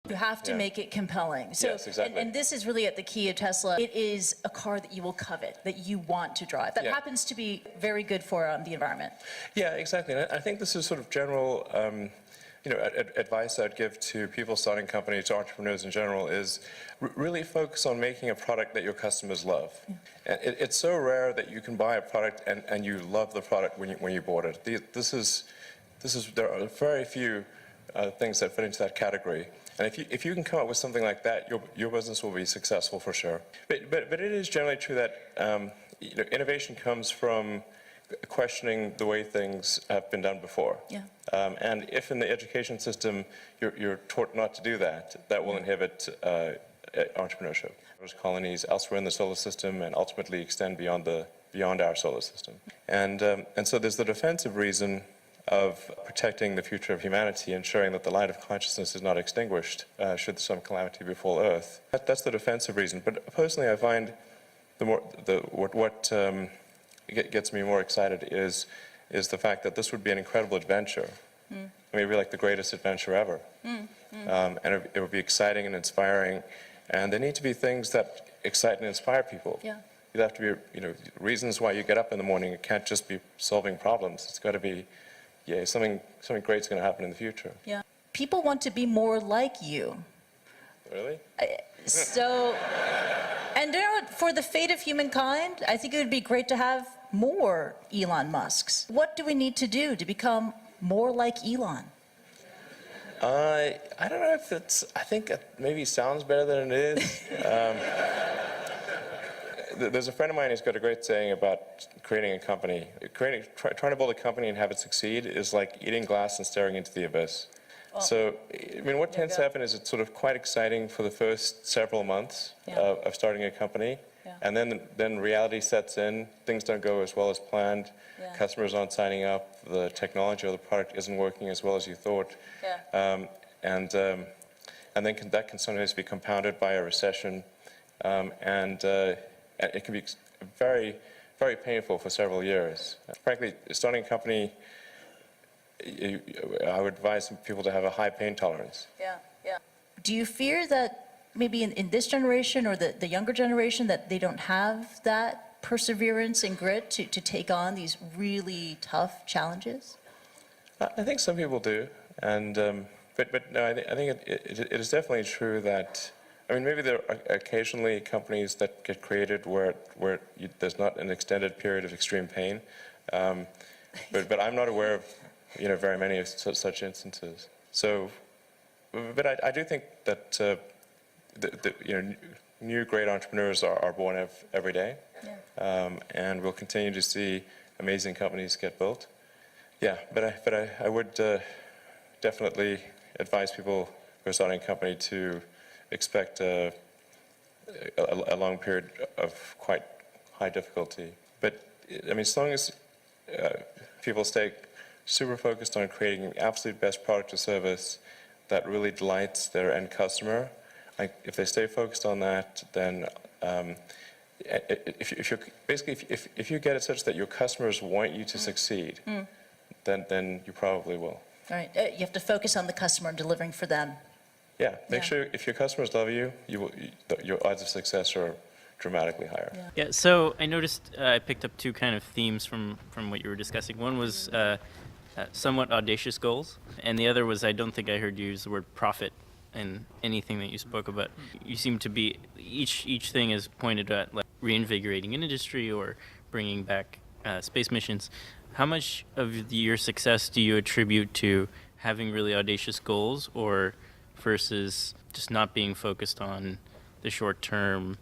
You have to make it compelling. So, yes, exactly. and this is really at the key of Tesla. It is a car that you will covet, that you want to drive. That happens to be very good for the environment. Yeah, exactly. And I think this is sort of general advice I'd give to people starting companies, to entrepreneurs in general, is really focus on making a product that your customers love. And it's so rare that you can buy a product and you love the product when you bought it. There are very few things that fit into that category. And if you can come up with something like that, your business will be successful for sure. But it is generally true that innovation comes from questioning the way things have been done before. Yeah. And if in the education system you're taught not to do that, that will inhibit entrepreneurship. There's colonies elsewhere in the solar system and ultimately extend beyond our solar system. And so there's the defensive reason of protecting the future of humanity, ensuring that the light of consciousness is not extinguished should some calamity befall Earth. That's the defensive reason. But personally, I find what gets me more excited is the fact that this would be an incredible adventure. Maybe like the greatest adventure ever. And it would be exciting and inspiring. And there need to be things that excite and inspire people. Yeah. There have to be reasons why you get up in the morning. It can't just be solving problems. It's got to be something great's going to happen in the future. Yeah. People want to be more like you. Really? So, and for the fate of humankind, I think it would be great to have more Elon Musks. What do we need to do to become more like Elon? I don't know if I think it maybe sounds better than it is. There's a friend of mine who's got a great saying about creating a company. Trying to build a company and have it succeed is like eating glass and staring into the abyss. Well, so, I mean, what tends to happen is it's sort of quite exciting for the first several months of starting a company. Yeah. And then reality sets in, things don't go as well as planned, customers aren't signing up, the technology or the product isn't working as well as you thought. Yeah. And then that can sometimes be compounded by a recession, and it can be very, very painful for several years. Frankly, starting a company, I would advise people to have a high pain tolerance. Yeah, yeah. Do you fear that maybe in this generation or the younger generation that they don't have that perseverance and grit to take on these really tough challenges? I think some people do, and but no, I think it is definitely true that. I mean, maybe there are occasionally companies that get created where there's not an extended period of extreme pain, but I'm not aware of very many of such instances. So, but I do think that new great entrepreneurs are born every day, and we'll continue to see amazing companies get built. Yeah, but I would definitely advise people who are starting a company to expect a long period of quite high difficulty. But I mean, as long as people stay super focused on creating the absolute best product or service that really delights their end customer, if they stay focused on that, then if you get it such that your customers want you to succead, then you probably will. All right. You have to focus on the customer and delivering for them. Yeah, make sure if your customers love you, your odds of success are dramatically higher. Yeah, so I noticed I picked up two kind of themes from what you were discussing. One was somewhat audacious goals, and the other was, I don't think I heard you use the word profit in anything that you spoke about. You seem to be, each thing is pointed at like reinvigorating an industry or bringing back space missions. How much of your success do you attribute to having really audacious goals, or versus just not being focused on the short term,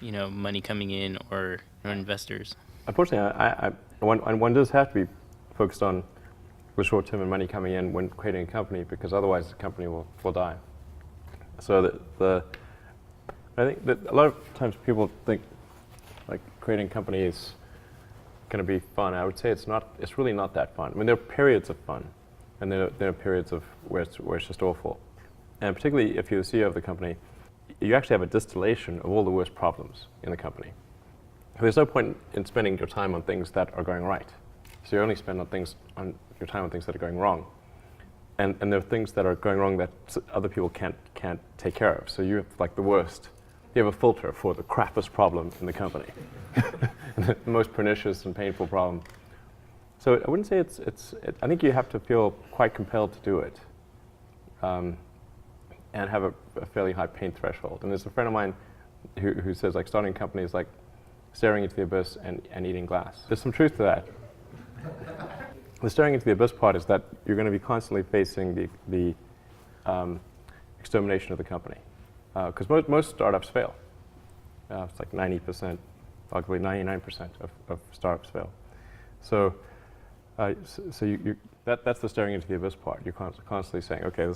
money coming in or investors? Unfortunately, one does have to be focused on the short term and money coming in when creating a company, because otherwise the company will die. So I think that a lot of times people think like creating a company is going to be fun. I would say it's not. It's really not that fun. I mean, there are periods of fun, and there are periods of where it's just awful. And particularly if you're the CEO of the company, you actually have a distillation of all the worst problems in the company. There's no point in spending your time on things that are going right. So you only spend your time on things that are going wrong. and there are things that are going wrong that other people can't take care of. So you have like the worst. You have a filter for the crappiest problem in the company, the most pernicious and painful problem. So I wouldn't say I think you have to feel quite compelled to do it, and have a fairly high pain threshold. And there's a friend of mine who says like starting a company is like staring into the abyss and eating glass. There's some truth to that. The staring into the abyss part is that you're going to be constantly facing the extermination of the company. Because most startups fail. It's like 90%, arguably 99% of startups fail. So, that's the staring into the abyss part. You're constantly saying, okay,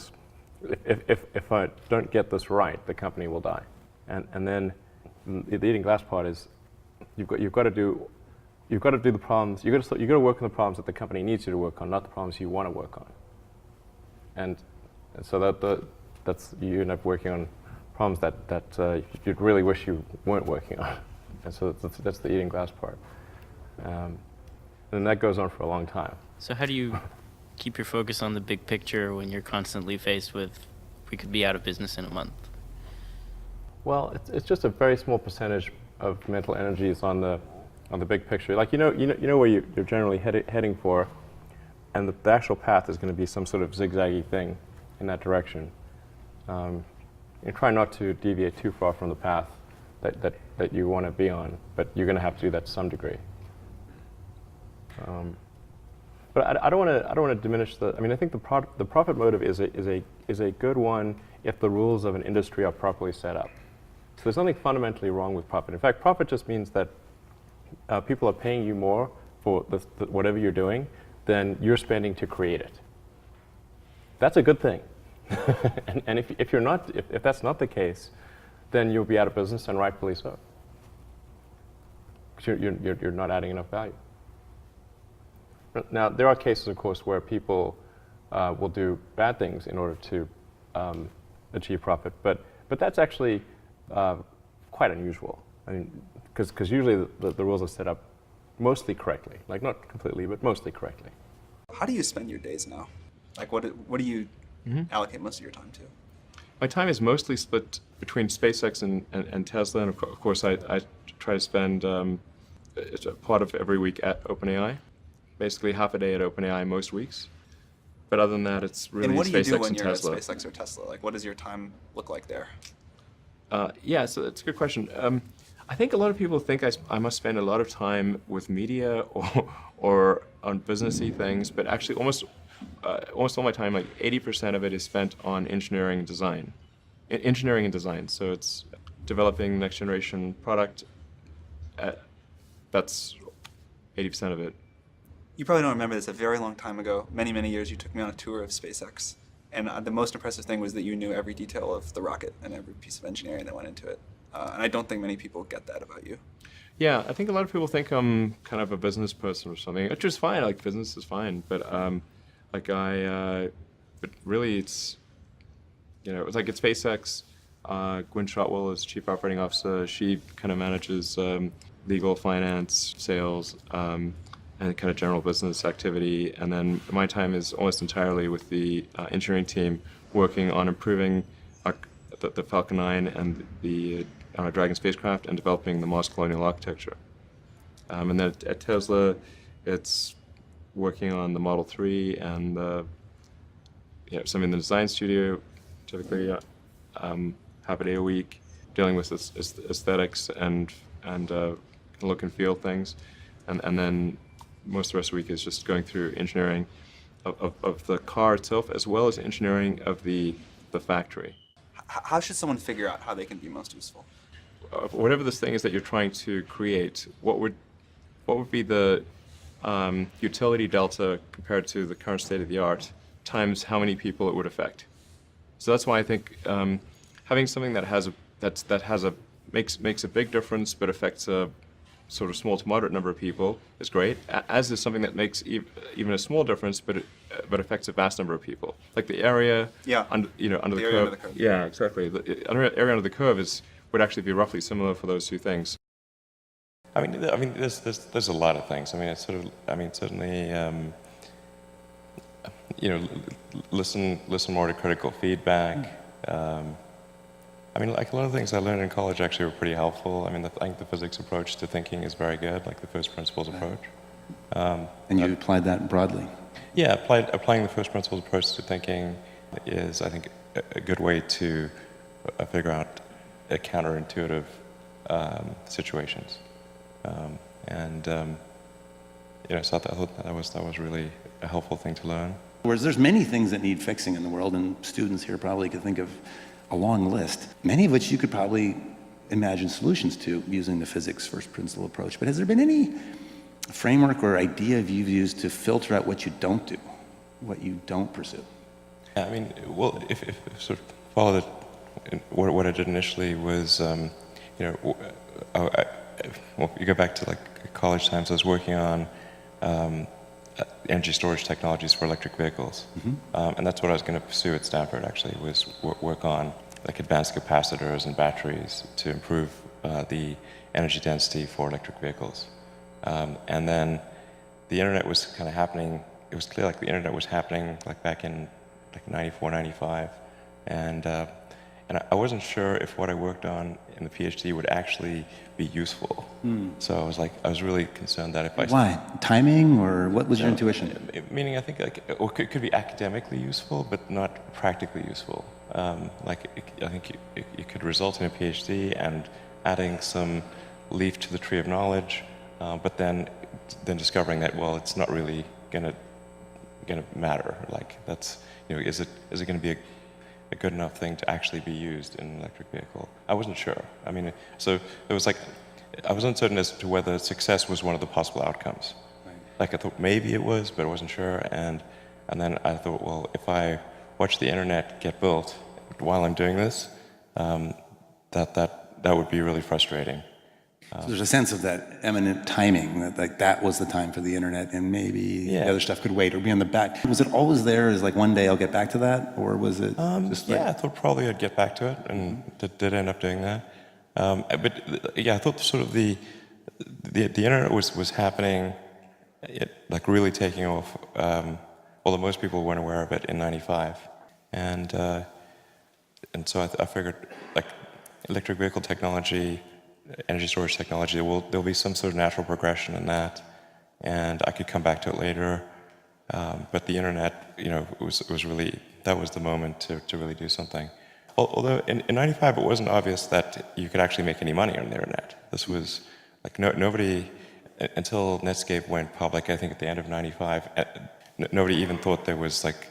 if I don't get this right, the company will die. And then the eating glass part is you've got to do the problems. You've got to work on the problems that the company needs you to work on, not the problems you want to work on. And so that's you end up working on problems that you'd really wish you weren't working on. And so that's the eating glass part. And that goes on for a long time. So how do you keep your focus on the big picture when you're constantly faced with, we could be out of business in a month? Well, it's just a very small percentage of mental energy is on the big picture. Like you know where you're generally heading for, and the actual path is going to be some sort of zigzaggy thing in that direction. You try not to deviate too far from the path that you want to be on, but you're going to have to do that to some degree. But I don't want to diminish the. I mean, I think the profit motive is a good one if the rules of an industry are properly set up. So there's nothing fundamentally wrong with profit. In fact, profit just means that people are paying you more for whatever you're doing than you're spending to create it. That's a good thing. and if that's not the case, then you'll be out of business, and rightfully so. Because you're not adding enough value. Now, there are cases, of course, where people will do bad things in order to achieve profit, but that's actually quite unusual. I mean, because usually the rules are set up mostly correctly, like not completely, but mostly correctly. How do you spend your days now? Like, what do you allocate most of your time to? My time is mostly split between SpaceX and Tesla, and of course I try to spend a part of every week at OpenAI. Basically half a day at OpenAI most weeks. But other than that, it's really SpaceX and Tesla. And what do you do when you're at SpaceX or Tesla? Like, what does your time look like there? Yeah, so that's a good question. I think a lot of people think I must spend a lot of time with media or on businessy things, but actually almost all my time, like 80% of it is spent on engineering and design. Engineering and design, so it's developing next generation product. That's 80% of it. You probably don't remember this. A very long time ago, many, many years, you took me on a tour of SpaceX. And the most impressive thing was that you knew every detail of the rocket and every piece of engineering that went into it. And I don't think many people get that about you. Yeah, I think a lot of people think I'm kind of a business person or something, which is fine. Like, business is fine, but but really, it's like at SpaceX. Gwynne Shotwell is Chief Operating Officer. She kind of manages legal, finance, sales, and kind of general business activity. And then my time is almost entirely with the engineering team working on improving the Falcon 9 and the Dragon spacecraft and developing the Mars colonial architecture. And then at Tesla, it's working on the Model 3 and some in the design studio, typically half a day a week, dealing with aesthetics and look and feel things. And then most of the rest of the week is just going through engineering of the car itself, as well as engineering of the factory. How should someone figure out how they can be most useful? Whatever this thing is that you're trying to create, what would be the utility delta compared to the current state of the art times how many people it would affect? So that's why I think having something that makes a big difference but affects a sort of small to moderate number of people is great, as is something that makes even a small difference but affects a vast number of people. Like the area under the curve. Under the curve. Yeah, exactly. The area under the curve would actually be roughly similar for those two things. I mean, there's a lot of things. I mean, it's sort of. I mean, certainly. listen more to critical feedback. I mean, like a lot of things I learned in college actually were pretty helpful. I mean, I think the physics approach to thinking is very good, like the first principles approach. And you applied that broadly. Yeah, applying the first principles approach to thinking is, I think, a good way to figure out counterintuitive situations. So I thought that was really a helpful thing to learn. Whereas there's many things that need fixing in the world, and students here probably could think of a long list, many of which you could probably imagine solutions to using the physics first principle approach. But has there been any framework or idea you've used to filter out what you don't do, what you don't pursue? I mean, well, if sort of follow what I did initially was, well, you go back to like college times. I was working on energy storage technologies for electric vehicles, and that's what I was going to pursue at Stanford. Actually, was work on like advanced capacitors and batteries to improve the energy density for electric vehicles. And then the internet was kind of happening. It was clear like the internet was happening like back in like 94, 95, and I wasn't sure if what I worked on in the PhD would actually be useful. So I was really concerned that if I... Why? Timing, or what was your intuition? Meaning, I think like it could be academically useful, but not practically useful. I think it could result in a PhD and adding some leaf to the tree of knowledge, but then discovering that, well, it's not really gonna matter. Like that's, is it going to be a good enough thing to actually be used in an electric vehicle? I wasn't sure. I mean, so it was like, I was uncertain as to whether success was one of the possible outcomes. Right. Like I thought maybe it was, but I wasn't sure. And then I thought, well, if I watch the internet get built while I'm doing this, that would be really frustrating. So there's a sense of that eminent timing, that like that was the time for the internet, and maybe the other stuff could wait or be on the back. Was it always there as like one day I'll get back to that, or was it just like... Yeah, I thought probably I'd get back to it, and did end up doing that. But yeah, I thought sort of the internet was happening, like really taking off, although most people weren't aware of it in '95, and so I figured like electric vehicle technology, energy storage technology, there'll be some sort of natural progression in that, and I could come back to it later. But the internet, was really, that was the moment to really do something. Although in '95 it wasn't obvious that you could actually make any money on the internet. This was like nobody, until Netscape went public, I think at the end of '95, nobody even thought there was like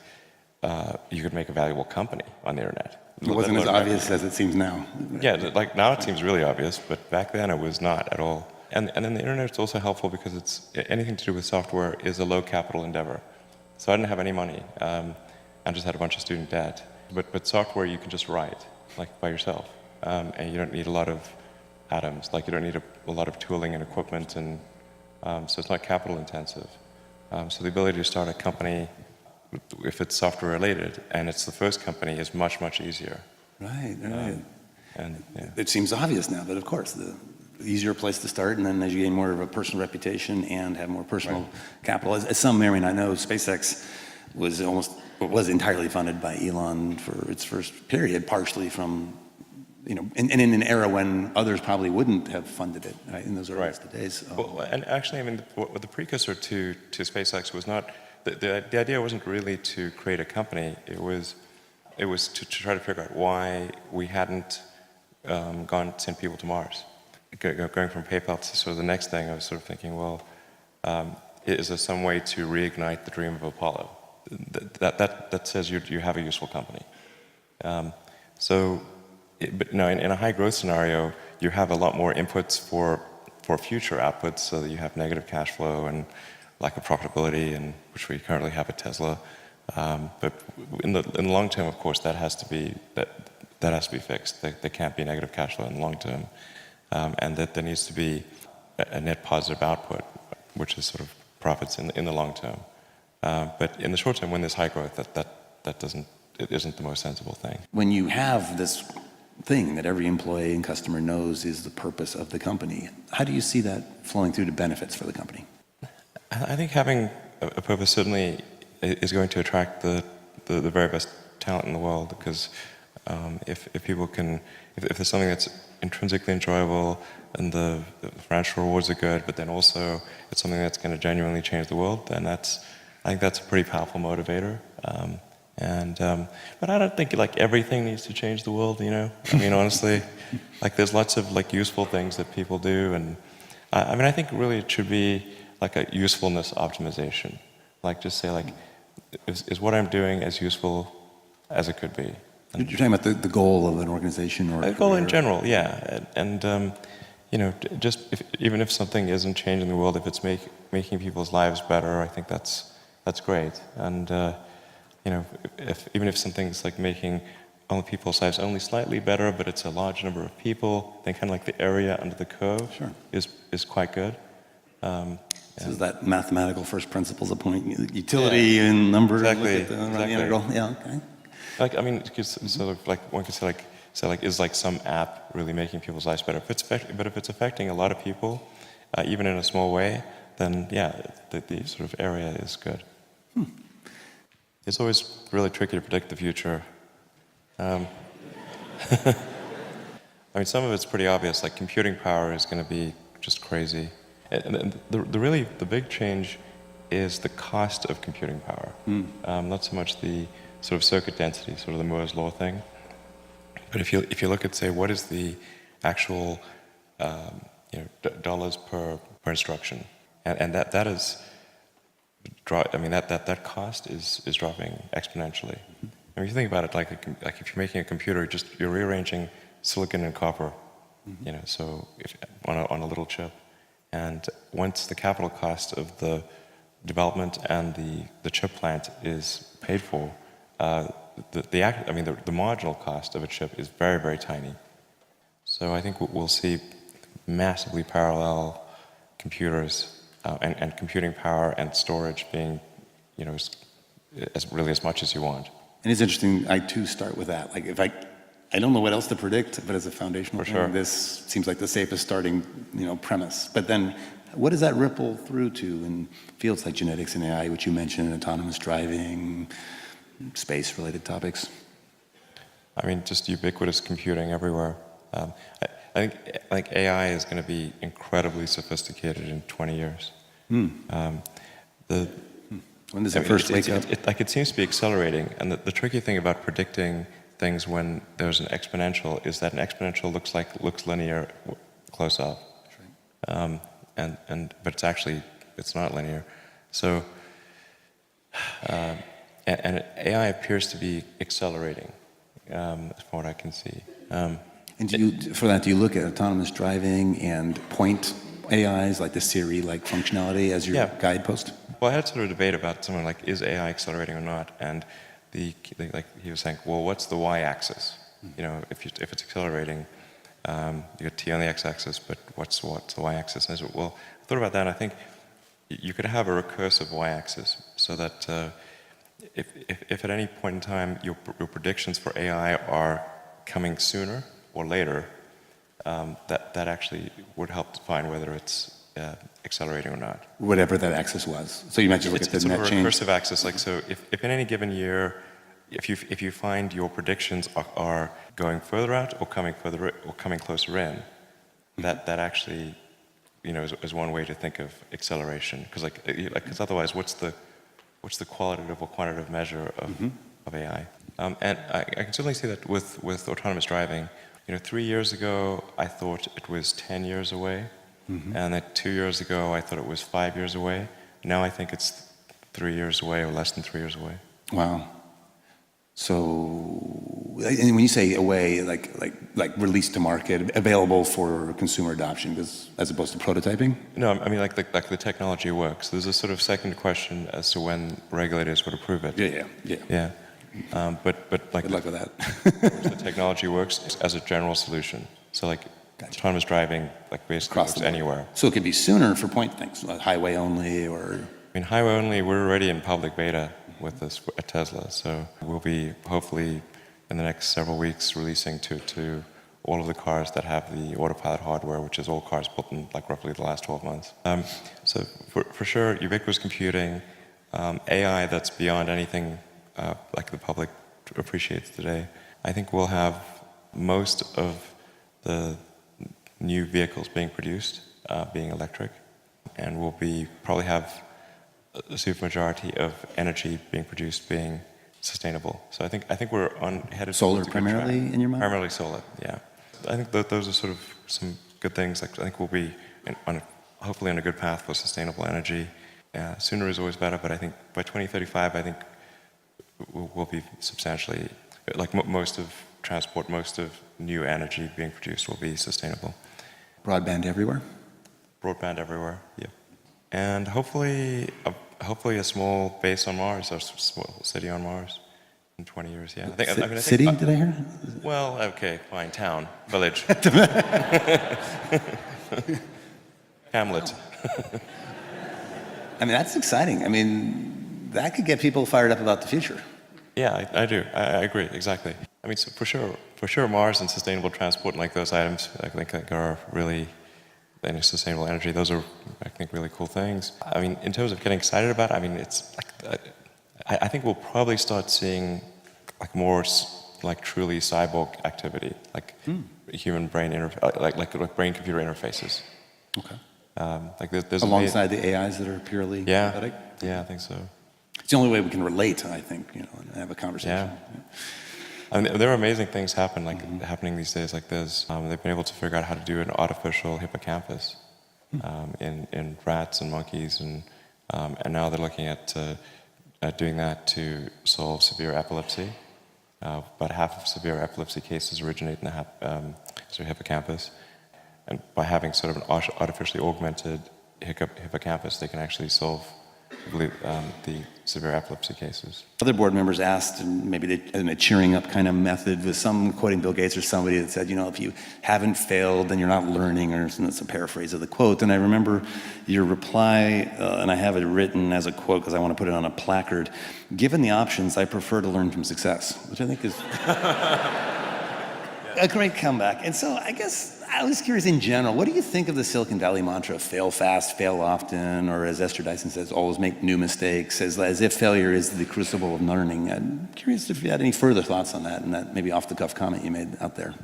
you could make a valuable company on the internet. It wasn't as obvious as it seems now. Yeah, like now it seems really obvious, but back then it was not at all. And then the internet's also helpful because it's anything to do with software is a low capital endeavor. So I didn't have any money. I just had a bunch of student debt. But software you can just write, like by yourself, and you don't need a lot of atoms. Like you don't need a lot of tooling and equipment, and so it's not capital intensive. So the ability to start a company, if it's software related, and it's the first company, is much, much easier. Right. And It seems obvious now, but of course, the easier place to start, and then as you gain more of a personal reputation and have more personal capital, as some may or may not know, SpaceX was entirely funded by Elon for its first period, partially from, and in an era when others probably wouldn't have funded it, right, in those earliest days. Well, and actually, I mean, the precursor to SpaceX was not, the idea wasn't really to create a company. It was to try to figure out why we hadn't sent people to Mars. Going from PayPal to sort of the next thing, I was sort of thinking, well, is there some way to reignite the dream of Apollo? That says you have a useful company. But no, in a high growth scenario, you have a lot more inputs for future outputs, so that you have negative cash flow and lack of profitability, and which we currently have at Tesla. But in the long term, of course, that has to be fixed. There can't be negative cash flow in the long term, and that there needs to be a net positive output, which is sort of profits in the long term. But in the short term, when there's high growth, it isn't the most sensible thing. When you have this thing that every employee and customer knows is the purpose of the company, how do you see that flowing through to benefits for the company? I think having a purpose certainly is going to attract the very best talent in the world, because if people can, if there's something that's intrinsically enjoyable and the financial rewards are good, but then also it's something that's going to genuinely change the world, then I think that's a pretty powerful motivator. But I don't think like everything needs to change the world, you know? I mean, honestly, like there's lots of like useful things that people do, and I mean, I think really it should be like a usefulness optimization. Like just say like, is what I'm doing as useful as it could be? You're talking about the goal of an organization or The goal in general, yeah. And you know, just even if something isn't changing the world, if it's making people's lives better, I think that's great. And you know, even if something's like making only people's lives only slightly better, but it's a large number of people, then kind of like the area under the curve is quite good. So is that mathematical first principles of point utility and number? Exactly. Look at the integral. Yeah. Okay. Like, I mean, it's sort of like one could say like is like some app really making people's lives better? But if it's affecting a lot of people, even in a small way, then yeah, the sort of area is good. It's always really tricky to predict the future. I mean, some of it's pretty obvious. Like computing power is going to be just crazy. And the big change is the cost of computing power. Not so much the sort of circuit density, sort of the Moore's law thing. But if you look at, say, what is the actual dollars per instruction, and that is, I mean that cost is dropping exponentially. I mean, if you think about it, like if you're making a computer, you're rearranging silicon and copper, you know, so on a little chip. And once the capital cost of the development and the chip plant is paid for, the marginal cost of a chip is very, very tiny. So I think we'll see massively parallel computers and computing power and storage being, you know, as much as you want. And it's interesting. I too start with that. Like if I don't know what else to predict, but as a foundational thing, this seems like the safest starting, you know, premise. But then, what does that ripple through to in fields like genetics and AI, which you mentioned, autonomous driving, space-related topics? I mean, just ubiquitous computing everywhere. I think AI is going to be incredibly sophisticated in 20 years. When does it first wake up? It seems to be accelerating, and the tricky thing about predicting things when there's an exponential is that an exponential looks linear close up, but it's not linear. So and AI appears to be accelerating, from what I can see. And do you look at autonomous driving and point AIs like the Siri-like functionality as your guidepost? Well, I had sort of a debate about something like, is AI accelerating or not? And like he was saying, well, what's the y-axis? You know, if it's accelerating, you got t on the x-axis, but what's the y-axis? And I said, well, I thought about that, and I think you could have a recursive y-axis, so that if at any point in time your predictions for AI are coming sooner or later, that actually would help define whether it's accelerating or not. Whatever that axis was. So you mentioned look at the net change. It's a recursive axis. Like, so if in any given year, if you find your predictions are going further out or coming closer in, that actually, you know, is one way to think of acceleration. Because otherwise, what's the qualitative or quantitative measure of AI? And I can certainly see that with autonomous driving. You know, 3 years ago, I thought it was 10 years away. And then 2 years ago, I thought it was 5 years away. Now I think it's 3 years away or less than 3 years away. Wow. So, and when you say away, like released to market, available for consumer adoption, as opposed to prototyping? No, I mean like the technology works. There's a sort of second question as to when regulators would approve it. Yeah. But like good luck with that. the technology works as a general solution. So like autonomous driving, like basically works anywhere. So it could be sooner for point things, like highway only, or. I mean, highway only. We're already in public beta with this at Tesla, so we'll be hopefully in the next several weeks releasing to all of the cars that have the autopilot hardware, which is all cars built in like roughly the last 12 months. So for sure, ubiquitous computing, AI that's beyond anything like the public appreciates today. I think we'll have most of the new vehicles being produced being electric, and we'll probably have a supermajority of energy being produced being sustainable. So I think we're headed Solar towards a good track. primarily in your mind? Primarily solar, yeah. I think that those are sort of some good things. Like I think we'll be hopefully on a good path for sustainable energy. Sooner is always better, but I think by 2035, I think we'll be substantially, like most of transport, most of new energy being produced will be sustainable. Broadband everywhere? Broadband everywhere, yeah. And hopefully a small base on Mars, or a small city on Mars in 20 years, yeah. I think, City, did I hear? well, okay, fine, town, village. Hamlet. I mean, that's exciting. I mean, that could get people fired up about the future. Yeah, I do. I agree, exactly. I mean, so for sure, Mars and sustainable transport and like those items, I think are really, and sustainable energy, those are, I think, really cool things. I mean, in terms of getting excited about it, I mean, it's like, I think we'll probably start seeing like more like truly cyborg activity, like human brain like brain-computer interfaces. Okay. Like there's Alongside the AIs that are purely synthetic? Yeah, I think so. It's the only way we can relate, I think, and have a conversation. Yeah. I mean, there are amazing things happening these days. Like they've been able to figure out how to do an artificial hippocampus in rats and monkeys, and now they're looking at doing that to solve severe epilepsy. About half of severe epilepsy cases originate in the hippocampus, and by having sort of an artificially augmented hippocampus, they can actually solve the severe epilepsy cases. Other board members asked, and maybe in a cheering up kind of method, with some quoting Bill Gates or somebody that said, if you haven't failed, then you're not learning, or it's a paraphrase of the quote. And I remember your reply, and I have it written as a quote because I want to put it on a placard. Given the options, I prefer to learn from success, which I think is a great comeback. And so I guess I was curious in general, what do you think of the Silicon Valley mantra, fail fast, fail often, or as Esther Dyson says, always make new mistakes, as if failure is the crucible of learning? I'm curious if you had any further thoughts on that, and that maybe off-the-cuff comment you made out there.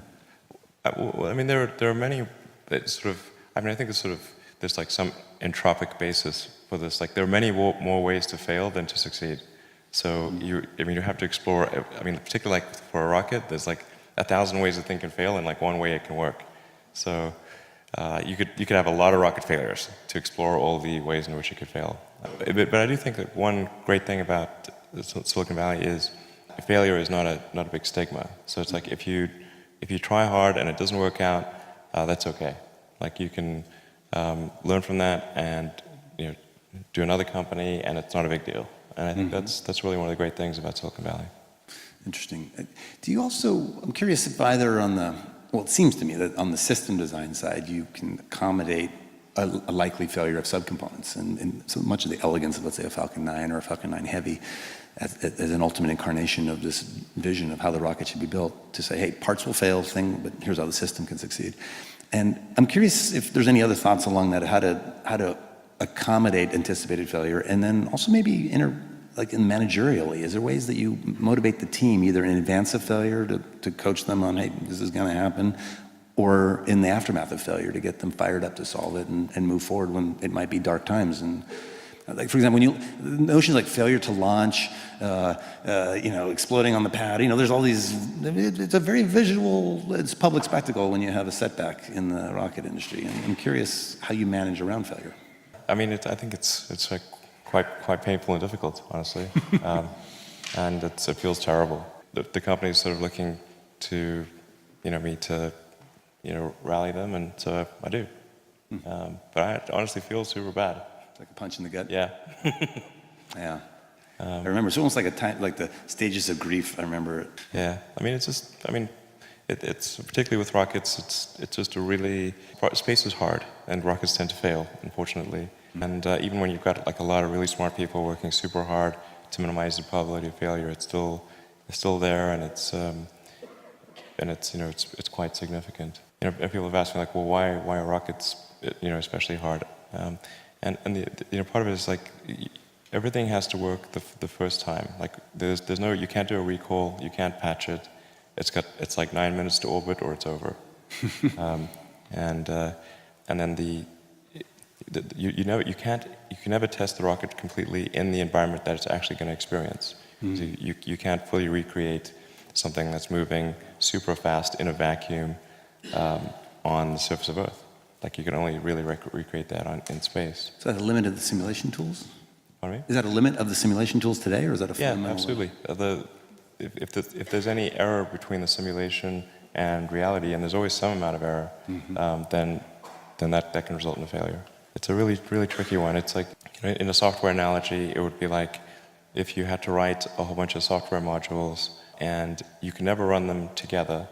Well, I mean, there are many that sort of, I mean, I think there's like some entropic basis for this. Like there are many more ways to fail than to succeed. So you have to explore, I mean, particularly like for a rocket, there's like 1,000 ways to think and fail, and like one way it can work. So you could have a lot of rocket failures to explore all the ways in which it could fail. But I do think that one great thing about Silicon Valley is failure is not a big stigma. So it's like if you try hard and it doesn't work out, that's okay. Like you can learn from that and do another company, and it's not a big deal. And I think that's really one of the great things about Silicon Valley. Interesting. Do you also, I'm curious if either well, it seems to me that on the system design side, you can accommodate a likely failure of subcomponents, and so much of the elegance of, let's say, a Falcon 9 or a Falcon 9 Heavy as an ultimate incarnation of this vision of how the rocket should be built, to say, hey, parts will fail, but here's how the system can succeed. And I'm curious if there's any other thoughts along that, how to accommodate anticipated failure, and then also maybe managerially, is there ways that you motivate the team either in advance of failure to coach them on, hey, this is going to happen, or in the aftermath of failure to get them fired up to solve it and move forward when it might be dark times? And like, for example, notions like failure to launch, exploding on the pad, there's all these, it's a very visual, it's public spectacle when you have a setback in the rocket industry. And I'm curious how you manage around failure. I mean, I think it's like quite painful and difficult, honestly, and it feels terrible. The company is sort of looking to, me to, rally them, and so I do. But I honestly feel super bad. It's like a punch in the gut. Yeah. Yeah. I remember it's almost like like the stages of grief. I remember it. Yeah. I mean, it's particularly with rockets. It's just space is hard, and rockets tend to fail, unfortunately. And even when you've got like a lot of really smart people working super hard to minimize the probability of failure, it's still there, and it's quite significant. And people have asked me like, well, why are rockets especially hard? And part of it is like everything has to work the first time. Like there's no, you can't do a recall, you can't patch it. It's like 9 minutes to orbit or it's over. And then you can never test the rocket completely in the environment that it's actually going to experience. So you can't fully recreate something that's moving super fast in a vacuum on the surface of Earth. Like you can only really recreate that in space. Is that a limit of the simulation tools? Pardon me? Is that a limit of the simulation tools today, or is that a Yeah, fundamental? absolutely. If there's any error between the simulation and reality, and there's always some amount of error, then that can result in a failure. It's a really, really tricky one. It's like, in a software analogy, it would be like if you had to write a whole bunch of software modules and you can never run them together,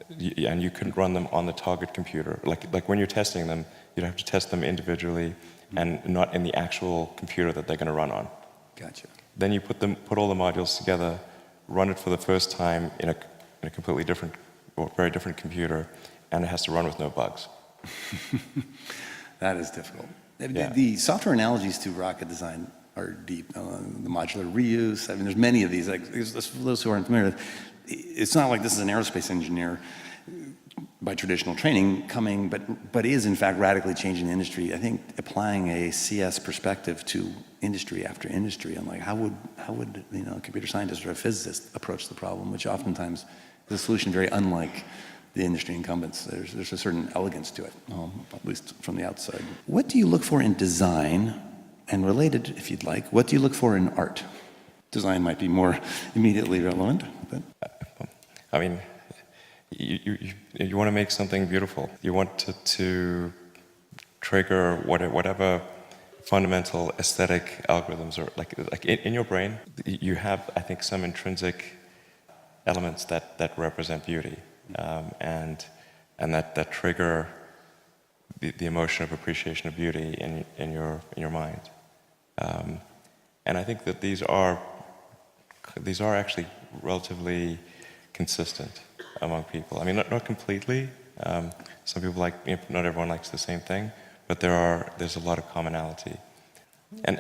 and you couldn't run them on the target computer. Like when you're testing them, you'd have to test them individually and not in the actual computer that they're going to run on. Gotcha. Then you put all the modules together, run it for the first time in a completely different or very different computer, and it has to run with no bugs. That is difficult. Yeah. The software analogies to rocket design are deep. The modular reuse, I mean, there's many of these. Like, for those who aren't familiar, it's not like this is an aerospace engineer by traditional training coming, but is in fact radically changing the industry. I think applying a CS perspective to industry after industry, I'm like, how would a computer scientist or a physicist approach the problem, which oftentimes is a solution very unlike the industry incumbents. There's a certain elegance to it, at least from the outside. What do you look for in design? And related, if you'd like, what do you look for in art? Design might be more immediately relevant, but... I mean, you want to make something beautiful. You want to trigger whatever fundamental aesthetic algorithms are like in your brain. You have, I think, some intrinsic elements that represent beauty, and that trigger the emotion of appreciation of beauty in your mind. And I think that these are actually relatively consistent among people. I mean, not completely. Some people not everyone likes the same thing, but there's a lot of commonality. But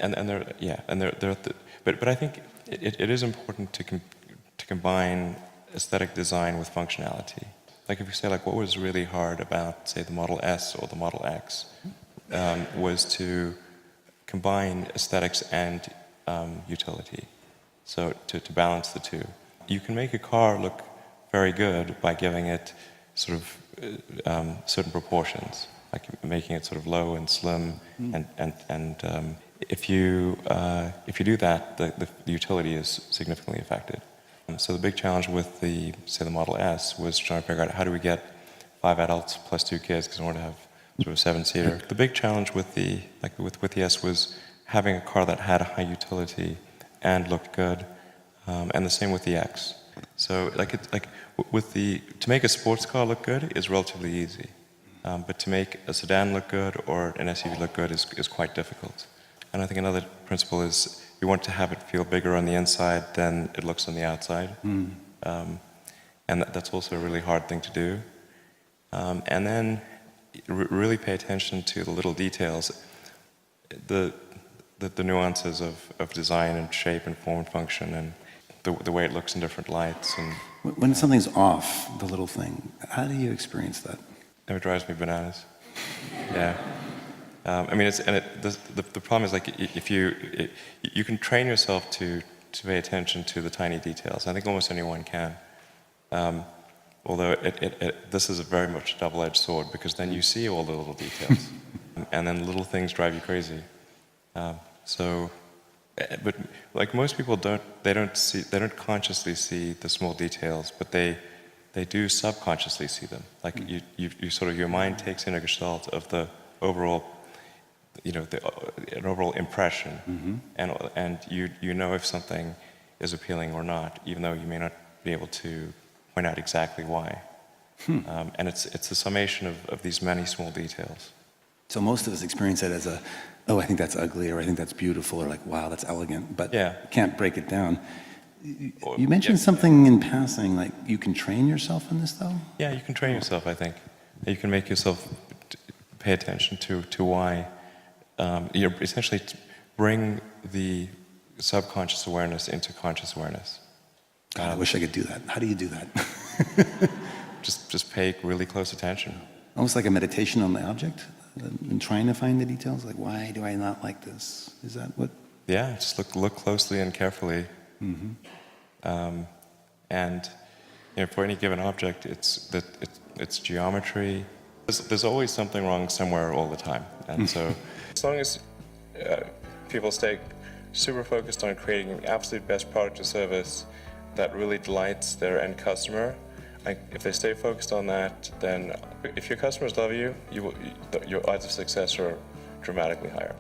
I think it is important to combine aesthetic design with functionality. Like if you say like what was really hard about say the Model S or the Model X was to combine aesthetics and utility. So to balance the two. You can make a car look very good by giving it sort of certain proportions, like making it sort of low and slim, and if you do that, the utility is significantly affected. So the big challenge with the Model S was trying to figure out how do we get 5 adults plus 2 kids because we want to have sort of a 7-seater. The big challenge with the S was having a car that had a high utility and looked good, and the same with the X. So to make a sports car look good is relatively easy, but to make a sedan look good or an SUV look good is quite difficult. And I think another principle is you want to have it feel bigger on the inside than it looks on the outside. And that's also a really hard thing to do. And then really pay attention to the little details, the nuances of design and shape and form and function and the way it looks in different lights. And when something's off, the little thing, how do you experience that? it drives me bananas. Yeah. I mean, the problem is like if you can train yourself to pay attention to the tiny details. I think almost anyone can. Although this is a very much a double-edged sword because then you see all the little details, and then little things drive you crazy. But like most people they don't consciously see the small details, but they do subconsciously see them. Like you sort of your mind takes in a gestalt of the overall. An overall impression, and you know if something is appealing or not, even though you may not be able to point out exactly why. And it's a summation of these many small details. So most of us experience it as oh, I think that's ugly, or I think that's beautiful, or like, wow, that's elegant, but can't break it down. You mentioned something in passing, like you can train yourself in this, though? Yeah, you can train yourself, I think. You can make yourself pay attention to why. Essentially bring the subconscious awareness into conscious awareness. God, I wish I could do that. How do you do that? Just pay really close attention. Almost like a meditation on the object and trying to find the details. Like, why do I not like this? Is that what? Yeah, just look closely and carefully. And for any given object, it's geometry. There's always something wrong somewhere all the time. And so as long as people stay super focused on creating an absolute best product or service that really delights their end customer, if they stay focused on that, then if your customers love you, your odds of success are dramatically higher.